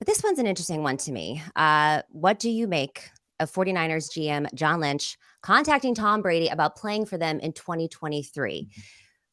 this one's an interesting one to me. What do you make of 49ers GM John Lynch contacting Tom Brady about playing for them in 2023?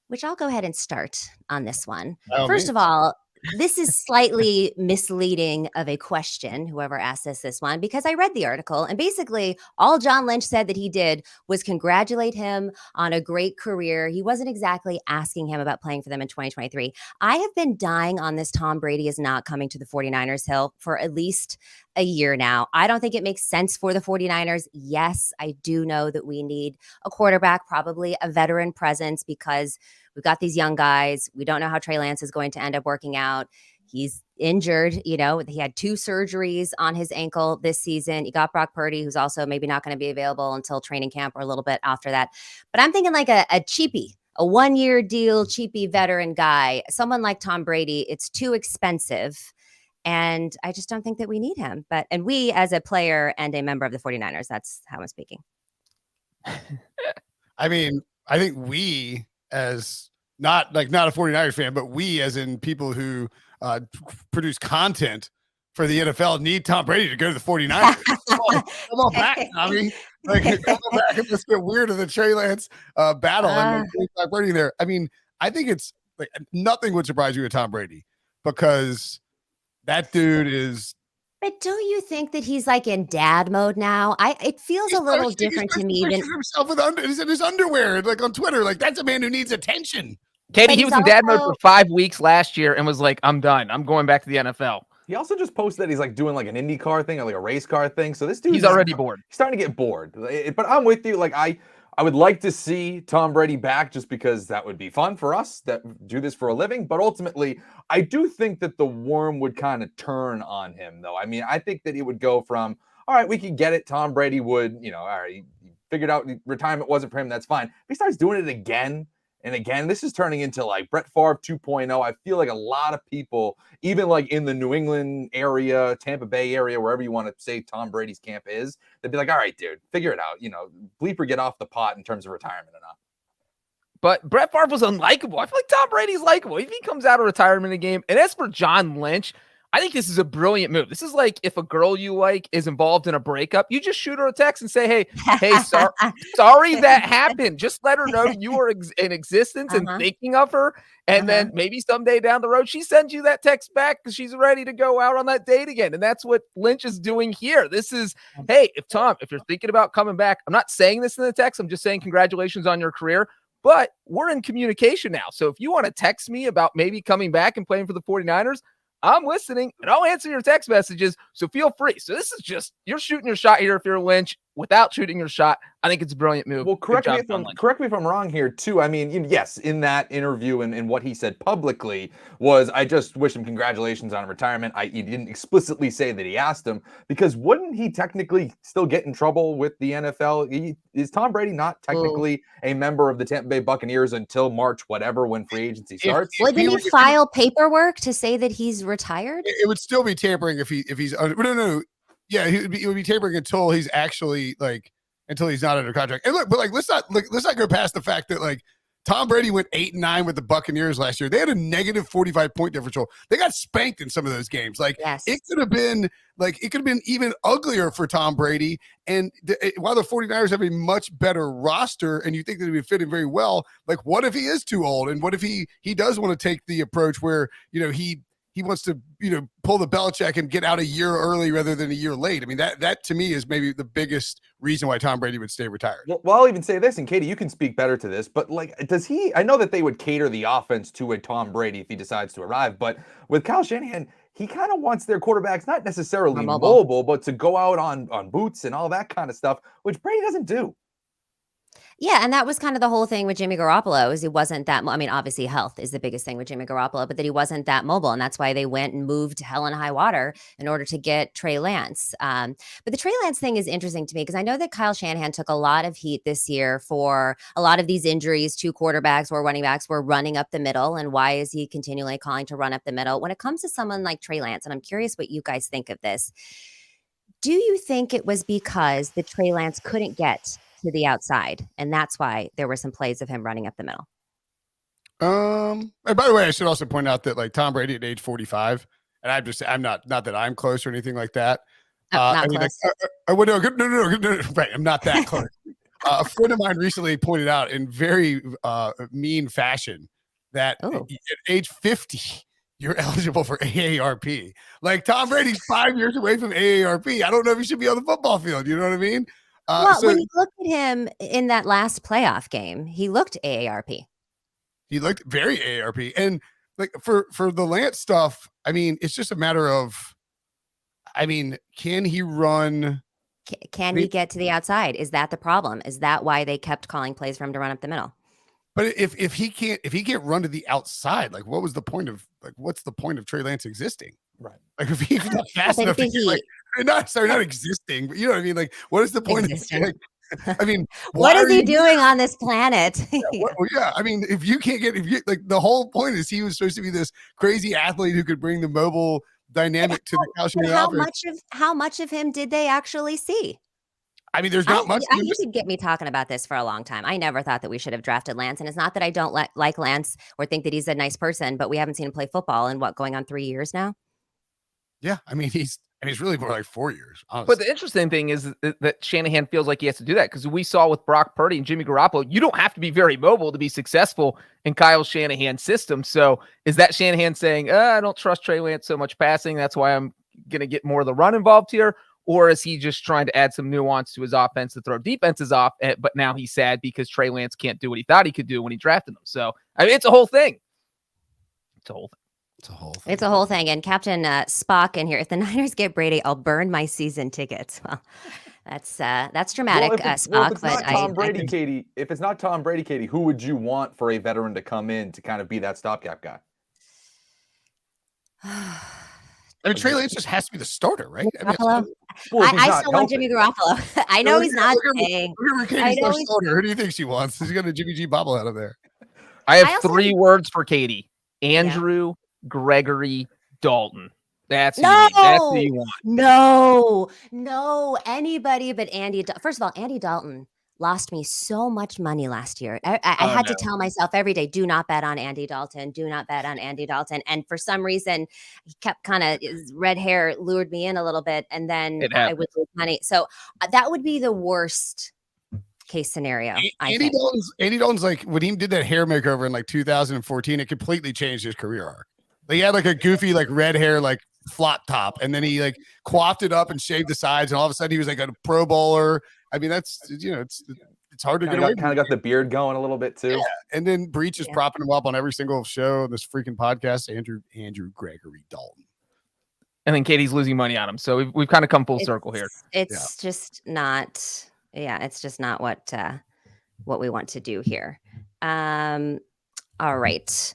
Which I'll go ahead and start on this one. First of all, this is slightly misleading of a question, whoever asked us this one, because I read the article and basically all John Lynch said that he did was congratulate him on a great career. He wasn't exactly asking him about playing for them in 2023. I have been dying on this Tom Brady is not coming to the 49ers hill for at least a year now. I don't think it makes sense for the 49ers. Yes, I do know that we need a quarterback, probably a veteran presence, because we've got these young guys. We don't know how Trey Lance is going to end up working out. He's injured. He had 2 surgeries on his ankle this season. You got Brock Purdy, who's also maybe not going to be available until training camp or a little bit after that. But I'm thinking like a cheapie, a 1-year deal, cheapie veteran guy, someone like Tom Brady. It's too expensive. And I just don't think that we need him. And we, as a player and a member of the 49ers, that's how I'm speaking. I mean, I think we, as not a 49ers fan, but we as in people who produce content for the NFL need Tom Brady to go to the 49ers. Come on back, Tommy. Come on back and let's get weird of the Trey Lance battle and Tom Brady there. I mean, I think it's like nothing would surprise you with Tom Brady because that dude is. But don't you think that he's like in dad mode now? It feels a little different to me than himself he's in his underwear, like on Twitter. Like that's a man who needs attention. Katie, he was in dad mode for 5 weeks last year and was like, "I'm done. I'm going back to the NFL." He also just posted that he's like doing like an IndyCar thing or like a race car thing. So this dude, he's already bored. He's starting to get bored. But I'm with you. Like I would like to see Tom Brady back just because that would be fun for us that do this for a living. But ultimately, I do think that the worm would kind of turn on him, though. I mean, I think that it would go from, all right, we could get it. Tom Brady would, all right, he figured out retirement wasn't for him. That's fine. If he starts doing it again and again, this is turning into like Brett Favre 2.0. I feel like a lot of people, even like in the New England area, Tampa Bay area, wherever you want to say Tom Brady's camp is, they'd be like, all right, dude, figure it out. Bleeper get off the pot in terms of retirement or not. But Brett Favre was unlikable. I feel like Tom Brady's likable. If he comes out of retirement in a game, and as for John Lynch, I think this is a brilliant move. This is like if a girl you like is involved in a breakup, you just shoot her a text and say, hey, sorry that happened. Just let her know you are in existence and thinking of her. And then maybe someday down the road, she sends you that text back because she's ready to go out on that date again. And that's what Lynch is doing here. This is, hey, if you're thinking about coming back, I'm not saying this in the text. I'm just saying congratulations on your career. But we're in communication now. So if you want to text me about maybe coming back and playing for the 49ers, I'm listening and I'll answer your text messages. So feel free. So this is just, you're shooting your shot here if you're Lynch without shooting your shot. I think it's a brilliant move. Well, correct me if I'm wrong here too. I mean, yes, in that interview and what he said publicly was, I just wish him congratulations on retirement. He didn't explicitly say that he asked him, because wouldn't he technically still get in trouble with the NFL? Is Tom Brady not technically a member of the Tampa Bay Buccaneers until March, whatever, when free agency starts? Wouldn't he file paperwork to say that he's retired? It would still be tampering if he's no. Yeah, it would be tampering until he's actually until he's not under contract. And look, but let's not go past the fact that Tom Brady went 8-9 with the Buccaneers last year. They had a negative 45-point differential. They got spanked in some of those games. Yes. It could have been even uglier for Tom Brady. And while the 49ers have a much better roster and you think that he would fit in very well, what if he is too old? And what if he does want to take the approach where, he wants to, pull the Belichick and get out a year early rather than a year late? I mean, that to me is maybe the biggest reason why Tom Brady would stay retired. Well, I'll even say this, and Katie, you can speak better to this, but does he, I know that they would cater the offense to a Tom Brady if he decides to arrive, but with Kyle Shanahan, he kind of wants their quarterbacks not necessarily mobile, but to go out on boots and all that kind of stuff, which Brady doesn't do. Yeah, and that was kind of the whole thing with Jimmy Garoppolo, is he wasn't that, obviously health is the biggest thing with Jimmy Garoppolo, but that he wasn't that mobile, and that's why they went and moved hell and high water in order to get Trey Lance. But the Trey Lance thing is interesting to me because I know that Kyle Shanahan took a lot of heat this year for a lot of these injuries to quarterbacks or running backs were running up the middle, and why is he continually calling to run up the middle? When it comes to someone like Trey Lance, and I'm curious what you guys think of this, do you think it was because the Trey Lance couldn't get to the outside, and that's why there were some plays of him running up the middle? And by the way, I should also point out that Tom Brady at age 45, and I'm not that I'm close or anything like that. Not close. No, right. I'm not that close. A friend of mine recently pointed out in very mean fashion that at age 50, you're eligible for AARP. Like Tom Brady's 5 years away from AARP. I don't know if he should be on the football field. You know what I mean? When you look at him in that last playoff game, he looked AARP. He looked very AARP. And like for the Lance stuff, I mean, it's just a matter of, can he run? Can he get to the outside? Is that the problem? Is that why they kept calling plays for him to run up the middle? But if he can't run to the outside, like what's the point of Trey Lance existing? Right. Like if he's not fast enough, not existing, but you know what I mean? Like, what is the point of what is he doing on this planet? I mean, the whole point is he was supposed to be this crazy athlete who could bring the mobile dynamic to the couch. How much of him did they actually see? I mean, there's not much. You could get me talking about this for a long time. I never thought that we should have drafted Lance. And it's not that I don't like Lance or think that he's a nice person, but we haven't seen him play football in going on 3 years now. Yeah. I mean, he's really more like 4 years. Honestly. But the interesting thing is that Shanahan feels like he has to do that because we saw with Brock Purdy and Jimmy Garoppolo, you don't have to be very mobile to be successful in Kyle Shanahan's system. So is that Shanahan saying, I don't trust Trey Lance so much passing, that's why I'm going to get more of the run involved here? Or is he just trying to add some nuance to his offense to throw defenses off? But now he's sad because Trey Lance can't do what he thought he could do when he drafted him. So, I mean, it's a whole thing. It's a whole thing. And Captain Spock in here, if the Niners get Brady, I'll burn my season tickets. Well, that's dramatic, Spock. If it's not Tom Brady, Katie, who would you want for a veteran to come in to kind of be that stopgap guy? I mean, Trey Lance just has to be the starter, right? I still want Jimmy Garoppolo. I know he's not playing. Who do you think she wants? She's got a Jimmy G bobble out of there. I have three words for Katie: Andrew, Gregory, Dalton. That's who you want. No, anybody but Andy. First of all, Andy Dalton lost me so much money last year. I had to tell myself every day, do not bet on Andy Dalton. Do not bet on Andy Dalton. And for some reason, he kept his red hair lured me in a little bit. And then I would lose money. So that would be the worst case scenario. Andy Dalton's like, when he did that hair makeover in like 2014, it completely changed his career arc. Like, he had like a goofy, like red hair, like flop top. And then he like coiffed it up and shaved the sides. And all of a sudden he was like a Pro Bowler. I mean, that's, it's hard to get away. Kind of got the beard going a little bit too. Yeah. And then Breech is propping him up on every single show on this freaking podcast. Andrew Gregory Dalton. And then Katie's losing money on him. So we've kind of come full circle here. It's just not, it's just not what we want to do here. All right.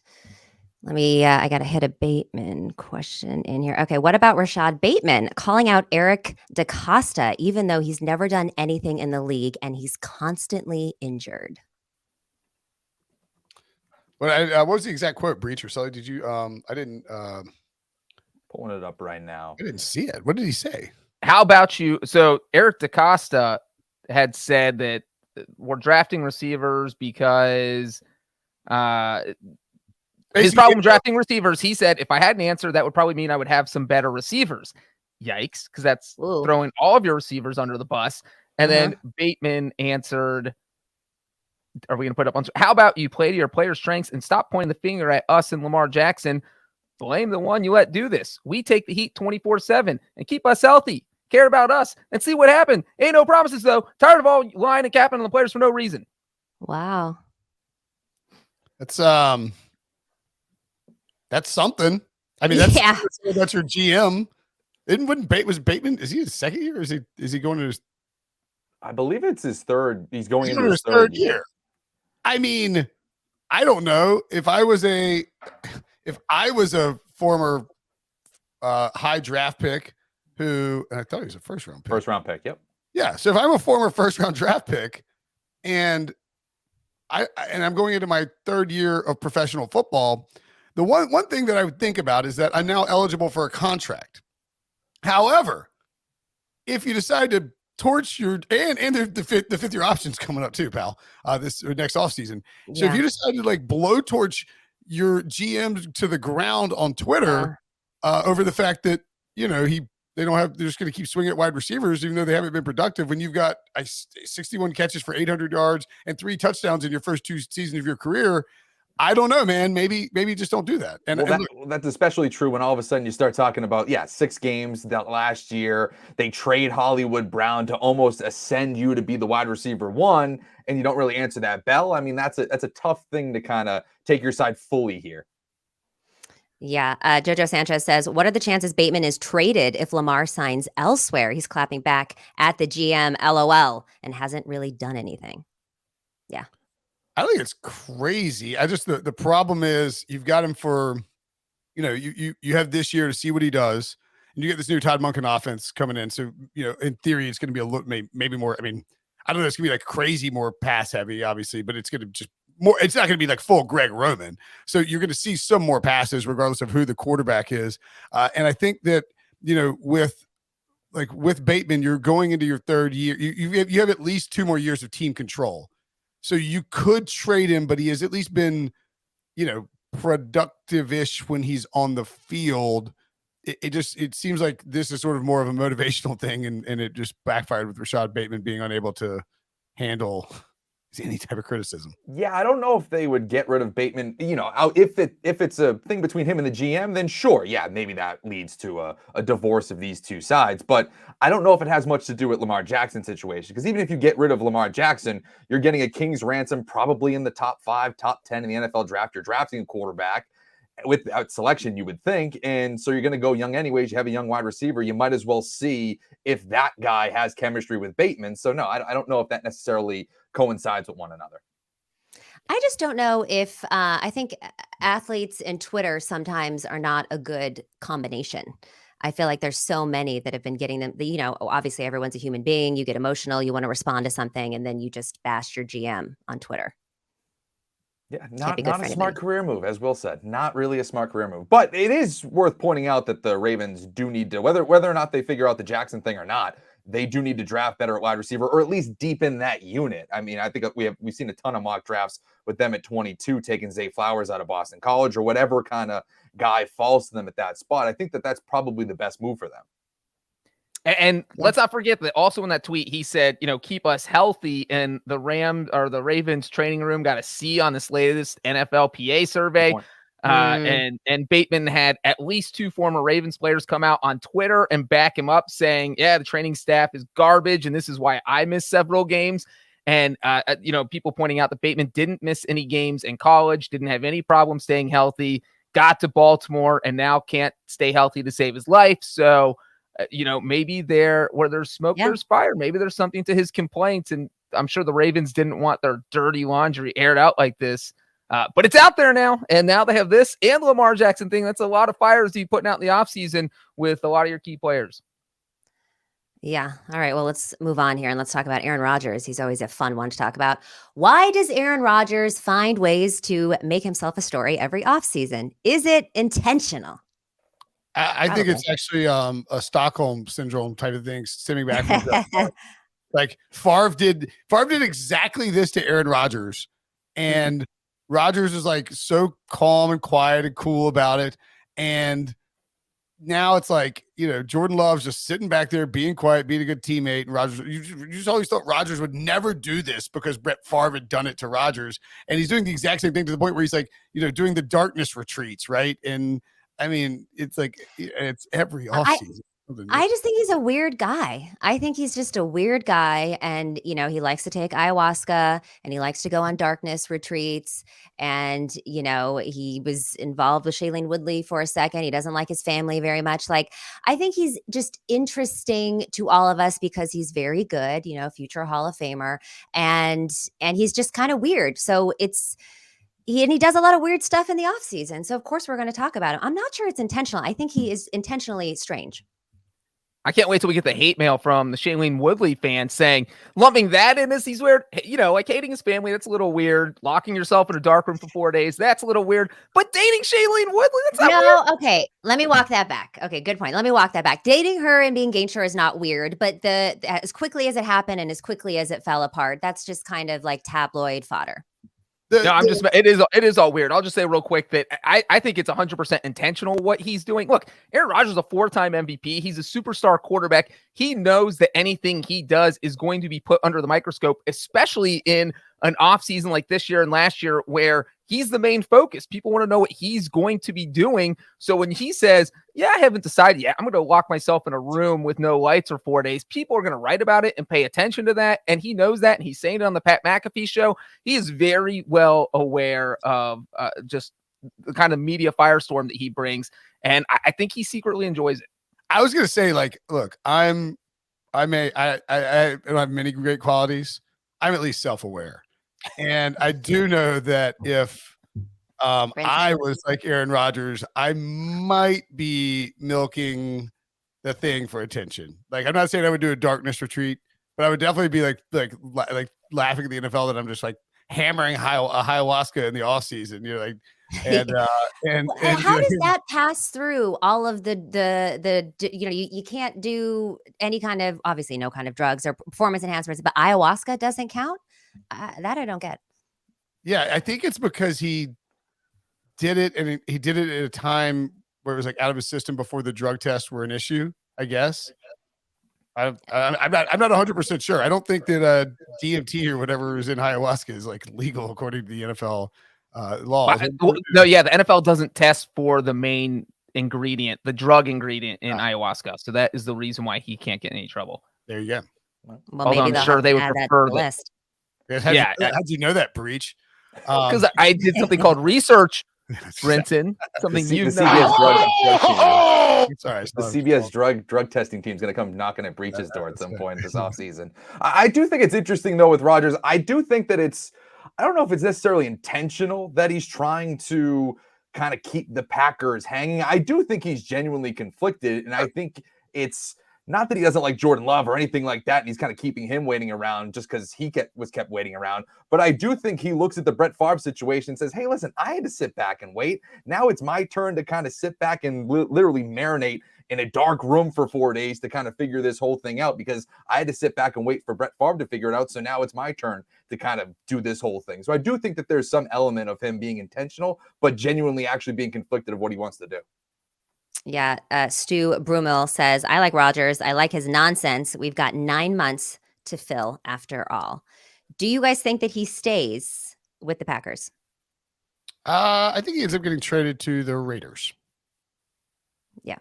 Let me, I got to hit a Bateman question in here. Okay. What about Rashad Bateman calling out Eric DaCosta, even though he's never done anything in the league and he's constantly injured? Well, what was the exact quote, Breech or Sully? Did you, I didn't, pulling it up right now. I didn't see it. What did he say? How about you? So Eric DaCosta had said that we're drafting receivers because, his problem drafting receivers, he said, if I had an answer, that would probably mean I would have some better receivers. Yikes, because that's throwing all of your receivers under the bus. And then Bateman answered, are we going to put up on? How about you play to your players' strengths and stop pointing the finger at us and Lamar Jackson? Blame the one you let do this. We take the heat 24/7 and keep us healthy. Care about us and see what happened. Ain't no promises, though. Tired of all lying and capping on the players for no reason. Wow. That's something. I mean, that's your GM. Was Bateman? Is he his second year? Or is he going to his? I believe it's his third. He's going into his third year. I mean, I don't know if I was a former high draft pick and I thought he was a first round pick. Yep. Yeah. So if I'm a former first round draft pick and I'm going into my third year of professional football, the one thing that I would think about is that I'm now eligible for a contract. However, if you decide to torch your and the fifth year option's coming up too, pal, this next offseason. So if you decide to like blowtorch your GM to the ground on Twitter, over the fact that, they're just going to keep swinging at wide receivers, even though they haven't been productive. When you've got 61 catches for 800 yards and 3 touchdowns in your first 2 seasons of your career, I don't know, man. Maybe just don't do that. And, that's especially true when all of a sudden you start talking about 6 games that last year they trade Hollywood Brown to almost ascend you to be the wide receiver 1, and you don't really answer that bell. I mean, that's a tough thing to kind of take your side fully here. Yeah. Jojo Sanchez says, what are the chances Bateman is traded if Lamar signs elsewhere? He's clapping back at the GM, LOL, and hasn't really done anything. Yeah. I think it's crazy. The problem is you've got him for, you have this year to see what he does, and you get this new Todd Monken offense coming in. So, in theory, it's going to be a little, maybe more. I mean, I don't know. It's going to be like crazy, more pass heavy, obviously, but it's going to just more. It's not going to be like full Greg Roman. So you're going to see some more passes regardless of who the quarterback is. And I think that, with Bateman, you're going into your 3rd year. You have at least 2 more years of team control. So you could trade him, but he has at least been, productive-ish when he's on the field. It seems like this is sort of more of a motivational thing, and it just backfired with Rashad Bateman being unable to handle any type of criticism. Yeah, I don't know if they would get rid of Bateman. If it's a thing between him and the GM, then sure, yeah, maybe that leads to a divorce of these 2 sides. But I don't know if it has much to do with Lamar Jackson's situation, because even if you get rid of Lamar Jackson, you're getting a king's ransom, probably in the top 5, top 10 in the NFL draft. You're drafting a quarterback without selection, you would think. And so you're going to go young anyways. You have a young wide receiver. You might as well see if that guy has chemistry with Bateman. So no, I don't know if that necessarily coincides with one another. I just don't know if I think athletes and Twitter sometimes are not a good combination. I feel like there's so many that have been getting them, obviously everyone's a human being. You get emotional, you want to respond to something, and then you just bash your GM on Twitter. Yeah, not a smart career move, as Will said. Not really a smart career move. But it is worth pointing out that the Ravens do need to, whether or not they figure out the Jackson thing or not, they do need to draft better at wide receiver, or at least deepen that unit. I mean, I think we've seen a ton of mock drafts with them at 22, taking Zay Flowers out of Boston College, or whatever kind of guy falls to them at that spot. I think that's probably the best move for them. And let's not forget that also in that tweet, he said, keep us healthy. And the Ravens training room got a C on this latest NFL PA survey. And Bateman had at least 2 former Ravens players come out on Twitter and back him up, saying, yeah, the training staff is garbage, and this is why I missed several games. And, people pointing out that Bateman didn't miss any games in college, didn't have any problem staying healthy, got to Baltimore, and now can't stay healthy to save his life. So, maybe where there's smoke, there's fire. Maybe there's something to his complaints. And I'm sure the Ravens didn't want their dirty laundry aired out like this. But it's out there now. And now they have this and the Lamar Jackson thing. That's a lot of fires to be putting out in the offseason with a lot of your key players. Yeah. All right. Well, let's move on here and let's talk about Aaron Rodgers. He's always a fun one to talk about. Why does Aaron Rodgers find ways to make himself a story every offseason? Is it intentional? I think it's actually a Stockholm syndrome type of thing, stemming back from like Favre did exactly this to Aaron Rodgers, and Rodgers is like so calm and quiet and cool about it, and now it's like, Jordan Love's just sitting back there being quiet, being a good teammate, and Rodgers, you just always thought Rodgers would never do this because Brett Favre had done it to Rodgers, and he's doing the exact same thing to the point where he's like, doing the darkness retreats, right? And I mean, it's like it's every offseason. I just think he's a weird guy. I think he's just a weird guy. And, he likes to take ayahuasca and he likes to go on darkness retreats. And, he was involved with Shailene Woodley for a second. He doesn't like his family very much. Like, I think he's just interesting to all of us because he's very good, future Hall of Famer. And he's just kind of weird. So he does a lot of weird stuff in the offseason. So, of course, we're going to talk about him. I'm not sure it's intentional. I think he is intentionally strange. I can't wait till we get the hate mail from the Shailene Woodley fans saying, lumping that in as he's weird. Like hating his family, that's a little weird. Locking yourself in a dark room for 4 days, that's a little weird. But dating Shailene Woodley, that's not weird. Okay. Let me walk that back. Okay, good point. Let me walk that back. Dating her and being engaged to her is not weird, but as quickly as it happened and as quickly as it fell apart, that's just kind of like tabloid fodder. It is all weird. I'll just say real quick that I think it's 100% intentional what he's doing. Look, Aaron Rodgers is a 4-time MVP. He's a superstar quarterback. He knows that anything he does is going to be put under the microscope, especially in an offseason like this year and last year where he's the main focus. People want to know what he's going to be doing. So when he says, yeah, I haven't decided yet, I'm going to lock myself in a room with no lights for 4 days, people are going to write about it and pay attention to that. And he knows that. And he's saying it on the Pat McAfee show. He is very well aware of just the kind of media firestorm that he brings. And I think he secretly enjoys it. I was going to say, like, look, I don't have many great qualities. I'm at least self-aware. And I do know that if I was like Aaron Rodgers, I might be milking the thing for attention. Like, I'm not saying I would do a darkness retreat, but I would definitely be like laughing at the NFL that I'm just like hammering ayahuasca in the off season. You know, like, and how does that pass through all of the you can't do any kind of, obviously no kind of drugs or performance enhancements, but ayahuasca doesn't count. That I don't get. Yeah, I think it's because he did it, and he did it at a time where it was like out of his system before the drug tests were an issue, I guess. I'm not 100% sure. I don't think that DMT or whatever is in ayahuasca is like legal according to the NFL law. No, yeah, the NFL doesn't test for the main ingredient, the drug ingredient in ayahuasca. So that is the reason why he can't get in any trouble. There you go. Well, although I'm sure they would prefer the list. How'd you know that, Breech? Because I did something called research, Brinson. Something the you know. CBS The CBS drug testing team is going to come knocking at Breech's door at some point this offseason. I do think it's interesting, though, with Rodgers. I do think that I don't know if it's necessarily intentional that he's trying to kind of keep the Packers hanging. I do think he's genuinely conflicted, and I think it's not that he doesn't like Jordan Love or anything like that, and he's kind of keeping him waiting around just because he was kept waiting around. But I do think he looks at the Brett Favre situation and says, hey, listen, I had to sit back and wait. Now it's my turn to kind of sit back and literally marinate in a dark room for 4 days to kind of figure this whole thing out, because I had to sit back and wait for Brett Favre to figure it out. So now it's my turn to kind of do this whole thing. So I do think that there's some element of him being intentional, but genuinely actually being conflicted of what he wants to do. Yeah. Stu Brumel says, I like Rodgers. I like his nonsense. We've got 9 months to fill after all. Do you guys think that he stays with the Packers? I think he ends up getting traded to the Raiders. Yeah.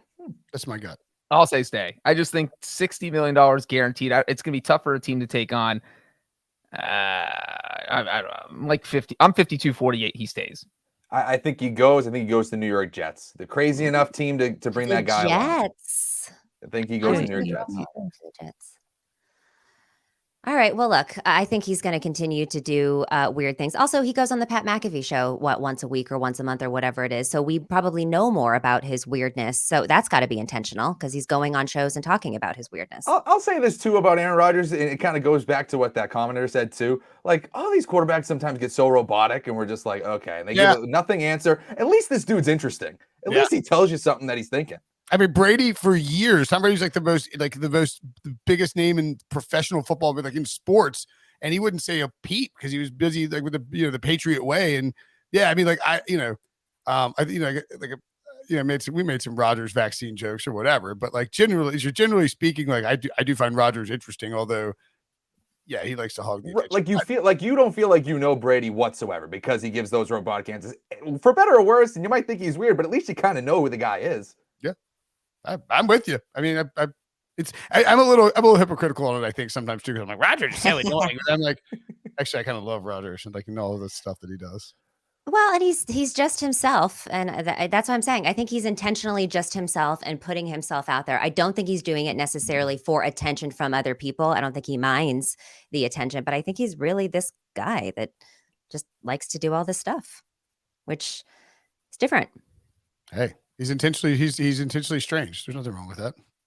That's my gut. I'll say stay. I just think $60 million guaranteed. It's going to be tough for a team to take on. I don't know. I'm like 50. I'm 52-48. He stays. I think he goes. I think he goes to New York Jets. The crazy enough team to bring that guy along. Jets. I think he goes to New York Jets. All right. Well, look, I think he's going to continue to do weird things. Also, he goes on the Pat McAfee show, once a week or once a month or whatever it is. So we probably know more about his weirdness. So that's got to be intentional because he's going on shows and talking about his weirdness. I'll say this too about Aaron Rodgers, and it kind of goes back to what that commenter said too. Like, all these quarterbacks sometimes get so robotic, and we're just like, okay, and they give a nothing answer. At least this dude's interesting. At least he tells you something that he's thinking. I mean, Brady for years. Tom Brady's like the biggest name in professional football, but like in sports, and he wouldn't say a peep because he was busy like with the Patriot way. And yeah, I mean, we made some Rodgers vaccine jokes or whatever, but like generally speaking, like I do find Rodgers interesting, although yeah, he likes to hog the attention. Like you don't feel like you know Brady whatsoever because he gives those robotic answers. For better or worse, and you might think he's weird, but at least you kind of know who the guy is. I'm with you. I mean, I'm a little hypocritical on it, I think, sometimes too, because I'm like, Rodgers is so annoying. I'm like, actually, I kind of love Rodgers and like all of the stuff that he does. Well, and he's just himself, and that's what I'm saying. I think he's intentionally just himself and putting himself out there. I don't think he's doing it necessarily for attention from other people. I don't think he minds the attention, but I think he's really this guy that just likes to do all this stuff, which is different. Hey. He's intentionally strange. There's nothing wrong with that.